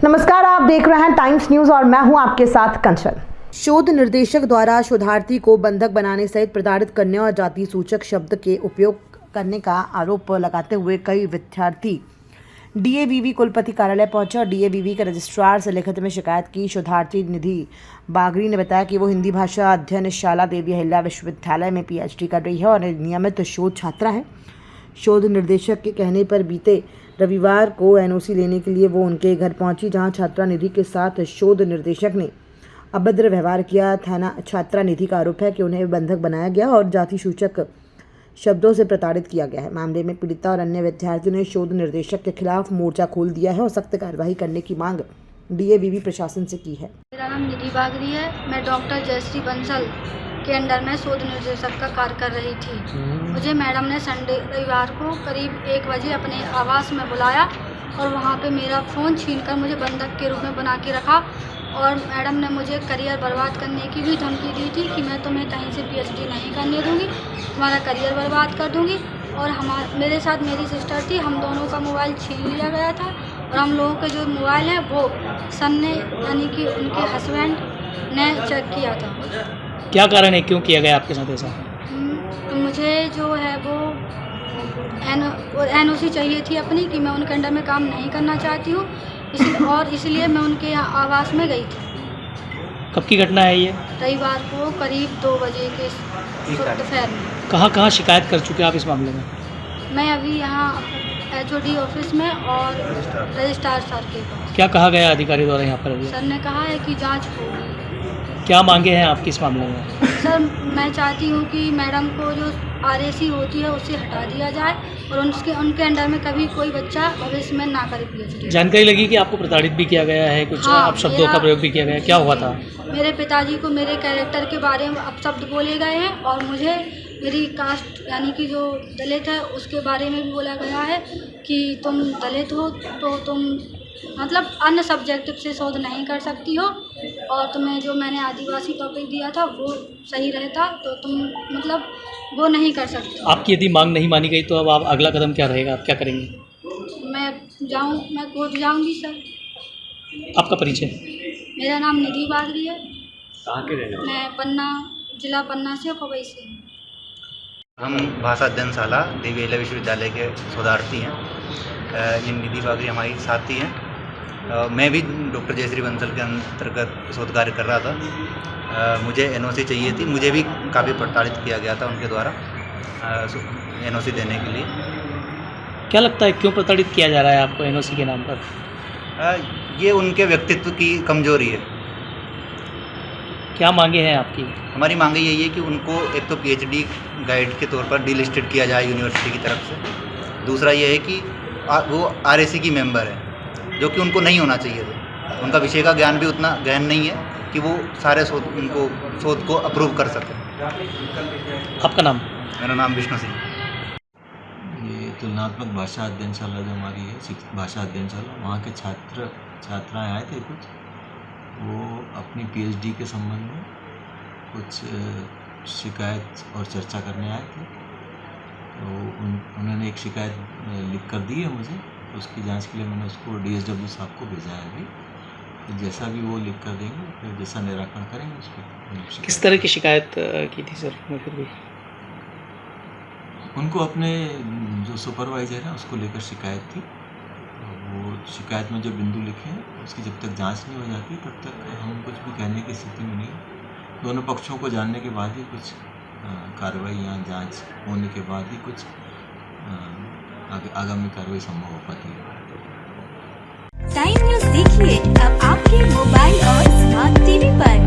नमस्कार, आप देख रहे हैं टाइम्स न्यूज और मैं हूं आपके साथ कंचन। शोध निर्देशक द्वारा शोधार्थी को बंधक बनाने सहित प्रताड़ित करने और जाति सूचक शब्द के उपयोग करने का आरोप लगाते हुए कई विद्यार्थी डीएवीवी कुलपति कार्यालय पहुंचे और डीएवीवी के रजिस्ट्रार से लिखित में शिकायत की। शोधार्थी निधि बागरी ने बताया कि वो हिंदी भाषा अध्ययनशाला देवी अहिल्या विश्वविद्यालय में पीएचडी कर रही है और नियमित शोध छात्रा है। शोध निर्देशक के कहने पर बीते रविवार को एनओसी लेने के लिए वो उनके घर पहुंची, जहां छात्रा निधि के साथ शोध निर्देशक ने अभद्र व्यवहार किया। थाना छात्रा निधि का आरोप है कि उन्हें बंधक बनाया गया और जाति सूचक शब्दों से प्रताड़ित किया गया है। मामले में पीड़िता और अन्य विद्यार्थियों ने शोध निर्देशक के खिलाफ मोर्चा खोल दिया है और सख्त कार्रवाई करने की मांग डीएवीवी प्रशासन से की है। मेरा नाम निधि बागरी है। मैं डॉक्टर जयश्री बंसल के अंडर में शोध निर्देशक का कार्य कर रही थी। मुझे मैडम ने रविवार को करीब 1 बजे अपने आवास में बुलाया और वहाँ पे मेरा फ़ोन छीनकर मुझे बंधक के रूप में बना के रखा और मैडम ने मुझे करियर बर्बाद करने की भी धमकी दी थी कि मैं तुम्हें कहीं से पीएचडी नहीं करने दूँगी, तुम्हारा करियर बर्बाद कर दूँगी। और मेरे साथ मेरी सिस्टर थी, हम दोनों का मोबाइल छीन लिया गया था और हम लोगों के जो मोबाइल है वो सन ने यानी कि उनके हस्बैंड ने चेक किया था। क्या कारण है, क्यों किया गया आपके साथ ऐसा? तो मुझे जो है वो एनओसी चाहिए थी अपनी कि मैं उनके अंडर में काम नहीं करना चाहती हूँ, इसलिए मैं उनके यहाँ आवास में गई थी। कब की घटना है ये? रविवार को करीब 2 बजे के दोपहर में। कहाँ शिकायत कर चुके हैं आप इस मामले में? मैं अभी यहाँ एचओडी ऑफिस में और रजिस्ट्रार सर के पास। क्या कहा गया अधिकारी द्वारा यहाँ पर अभी? सर ने कहा है कि जांच होगी। क्या मांगे हैं आपकी इस मामले में? सर, मैं चाहती हूँ कि मैडम को जो आरएसी होती है उससे हटा दिया जाए और उनके अंडर में कभी कोई बच्चा भविष्य में ना करे पीएचडी। जानकारी लगी कि आपको प्रताड़ित भी किया गया है, कुछ आप शब्दों का प्रयोग भी किया गया, क्या हुआ था? मेरे पिताजी को मेरे कैरेक्टर के बारे में अपशब्द बोले गए हैं और मुझे मेरी कास्ट यानी कि जो दलित है उसके बारे में भी बोला गया है कि तुम दलित हो तो तुम मतलब अन्य सब्जेक्ट से शोध नहीं कर सकती हो और तुम्हें जो मैंने आदिवासी टॉपिक दिया था वो सही रहता तो तुम मतलब वो नहीं कर सकती। आपकी यदि मांग नहीं मानी गई तो अब आप अगला कदम क्या रहेगा, आप क्या करेंगे? मैं कोर्ट जाऊंगी सर। आपका परिचय? मेरा नाम निधि बागरी है। कहाँ के रहने वाले? मैं पन्ना, जिला पन्ना से पवई से। हम भाषा अध्ययनशाला देवी अहिल्या विश्वविद्यालय के शोधार्थी हैं। ये निधि बागरी हमारी साथी हैं। मैं भी डॉक्टर जयश्री बंसल के अंतर्गत शोध कार्य कर रहा था। मुझे एनओसी चाहिए थी। मुझे भी काफ़ी प्रताड़ित किया गया था उनके द्वारा एनओसी देने के लिए। क्या लगता है क्यों प्रताड़ित किया जा रहा है आपको एनओसी के नाम पर? ये उनके व्यक्तित्व की कमजोरी है। क्या मांगे हैं आपकी? हमारी मांगे यही है कि उनको एक तो पीएचडी गाइड के तौर पर डीलिस्टेड किया जाए यूनिवर्सिटी की तरफ से। दूसरा ये है कि वो आरएसी की मेंबर है, जो कि उनको नहीं होना चाहिए था। उनका विषय का ज्ञान भी उतना गहन नहीं है कि वो सारे शोध को अप्रूव कर सकें। आपका नाम? मेरा नाम विष्णु सिंह। ये तुलनात्मक भाषा अध्ययनशाला जो हमारी है भाषा अध्ययनशाला, वहाँ के छात्राएँ आए थे कुछ, वो अपनी पीएचडी के संबंध में कुछ शिकायत और चर्चा करने आए थे। तो उन्होंने एक शिकायत लिख कर दी है मुझे, तो उसकी जांच के लिए मैंने उसको डीएसडब्ल्यू साहब को भेजा है अभी। तो जैसा भी वो लिख कर देंगे फिर जैसा निराकरण करेंगे उस पर। किस तरह की शिकायत की थी सर? फिर भी उनको अपने जो सुपरवाइज़र है उसको लेकर शिकायत थी। वो शिकायत में जो बिंदु लिखे हैं उसकी जब तक जांच नहीं हो जाती तब तक हम कुछ भी कहने की स्थिति में नहीं। दोनों पक्षों को जानने के बाद ही कुछ कार्रवाई या जांच होने के बाद ही कुछ आगामी कार्रवाई संभव हो पाती है। टाइम न्यूज़ देखिए अब आपके मोबाइल और स्मार्ट टीवी पर।